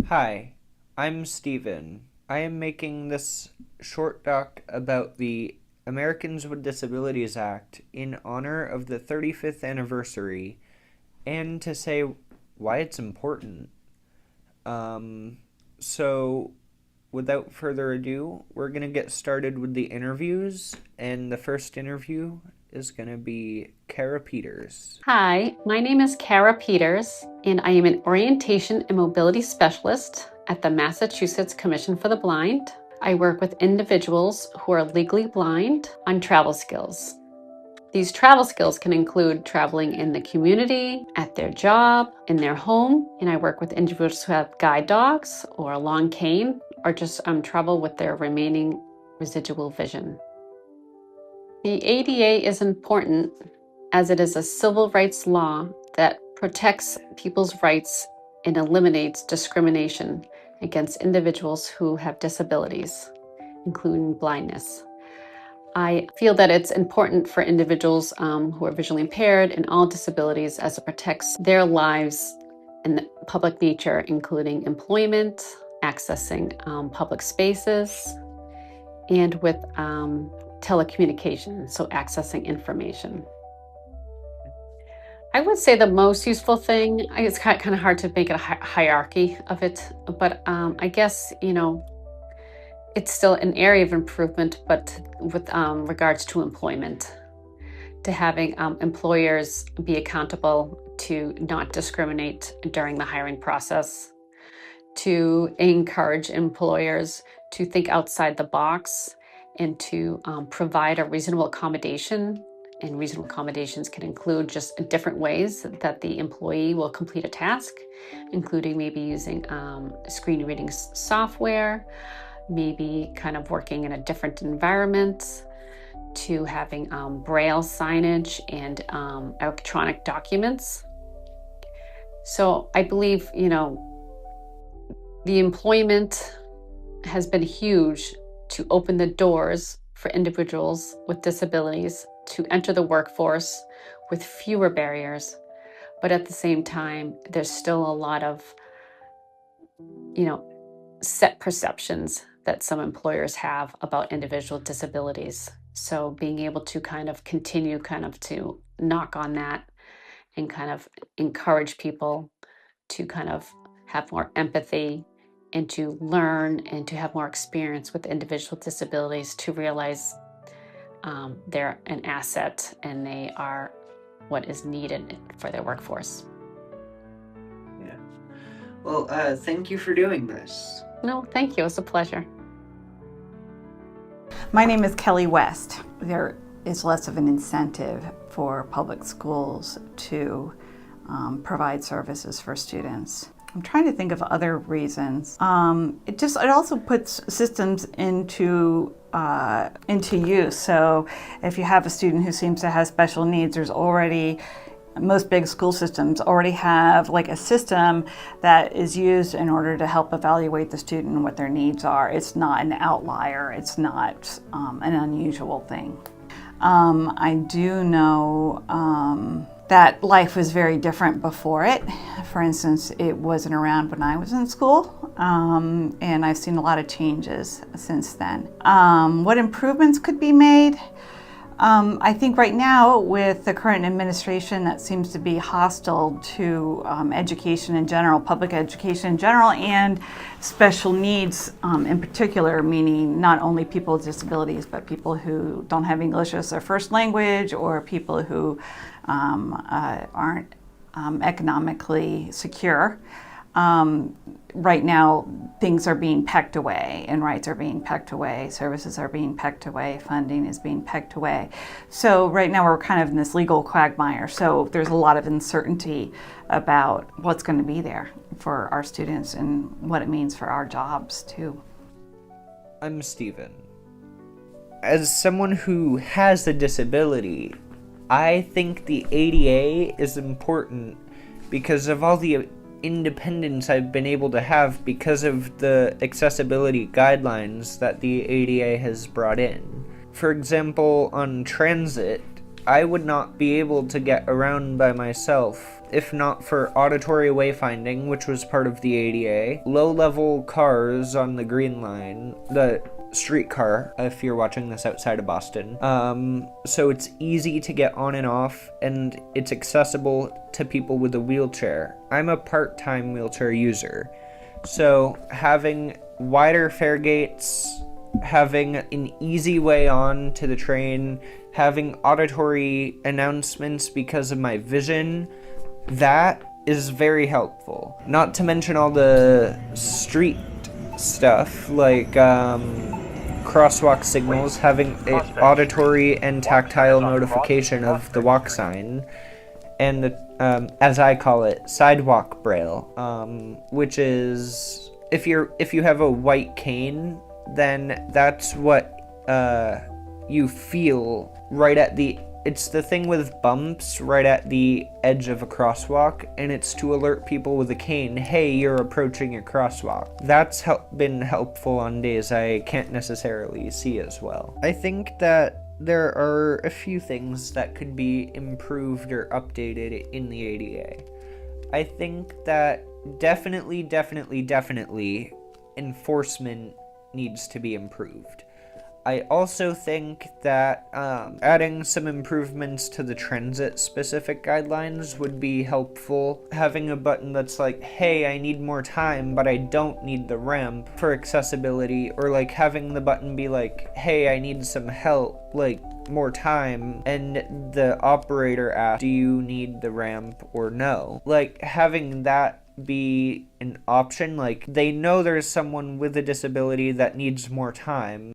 Hi, I'm Steven. I am making this short doc about the Americans with Disabilities Act in honor of the 35th anniversary and to say why it's important. So, without further ado, we're going to get started with the interviews, and the first interview is going to be Kara Peters. Hi, my name is Kara Peters, and I am an orientation and mobility specialist at the Massachusetts Commission for the Blind. I work with individuals who are legally blind on travel skills. These travel skills can include traveling in the community, at their job, in their home, and I work with individuals who have guide dogs or a long cane or just travel with their remaining residual vision. The ADA is important as it is a civil rights law that protects people's rights and eliminates discrimination against individuals who have disabilities, including blindness. I feel that it's important for individuals who are visually impaired and all disabilities as it protects their lives in public nature, including employment, accessing public spaces, and with telecommunication, so accessing information. I would say the most useful thing, it's kind of hard to make it a hierarchy of it, but I guess, it's still an area of improvement, but with regards to employment, to having employers be accountable to not discriminate during the hiring process, to encourage employers to think outside the box and to provide a reasonable accommodation. And reasonable accommodations can include just different ways that the employee will complete a task, including maybe using screen reading software, maybe kind of working in a different environment, to having braille signage and electronic documents. So I believe, the employment has been huge to open the doors for individuals with disabilities to enter the workforce with fewer barriers. But at the same time, there's still a lot of, set perceptions that some employers have about individual disabilities. So being able to kind of continue to knock on that and kind of encourage people to kind of have more empathy and to learn and to have more experience with individual disabilities, to realize they're an asset and they are what is needed for their workforce. Yeah. Well, thank you for doing this. No, thank you. It's a pleasure. My name is Kelly West. There is less of an incentive for public schools to provide services for students. I'm trying to think of other reasons. It also puts systems into use. So if you have a student who seems to have special needs, most big school systems already have like a system that is used in order to help evaluate the student and what their needs are. It's not an outlier. It's not an unusual thing. I do know that life was very different before it. For instance, it wasn't around when I was in school, and I've seen a lot of changes since then. What improvements could be made? I think right now with the current administration that seems to be hostile to education in general, public education in general, and special needs in particular, meaning not only people with disabilities, but people who don't have English as their first language or people who aren't economically secure. Right now, things are being pecked away and rights are being pecked away, services are being pecked away, funding is being pecked away. So right now we're kind of in this legal quagmire. So there's a lot of uncertainty about what's going to be there for our students and what it means for our jobs too. I'm Steven. As someone who has a disability, I think the ADA is important because of all the independence I've been able to have because of the accessibility guidelines that the ADA has brought in. For example, on transit, I would not be able to get around by myself if not for auditory wayfinding, which was part of the ADA, low-level cars on the Green Line, the streetcar, if you're watching this outside of Boston. So it's easy to get on and off, and it's accessible to people with a wheelchair. I'm a part-time wheelchair user, so having wider fare gates, having an easy way on to the train, having auditory announcements because of my vision, that is very helpful. Not to mention all the street stuff, like crosswalk signals, having an auditory and tactile notification of the walk sign, and the, as I call it, sidewalk braille, which is, if you have a white cane, then that's what you feel right at the, it's the thing with bumps right at the edge of a crosswalk, and it's to alert people with a cane, hey, you're approaching a crosswalk. That's been helpful on days I can't necessarily see as well. I think that there are a few things that could be improved or updated in the ADA. I think that definitely enforcement needs to be improved. I also think that adding some improvements to the transit-specific guidelines would be helpful. Having a button that's like, hey, I need more time, but I don't need the ramp for accessibility, or like having the button be like, hey, I need some help, like more time, and the operator asks, do you need the ramp or no? Like having that be an option, like they know there's someone with a disability that needs more time,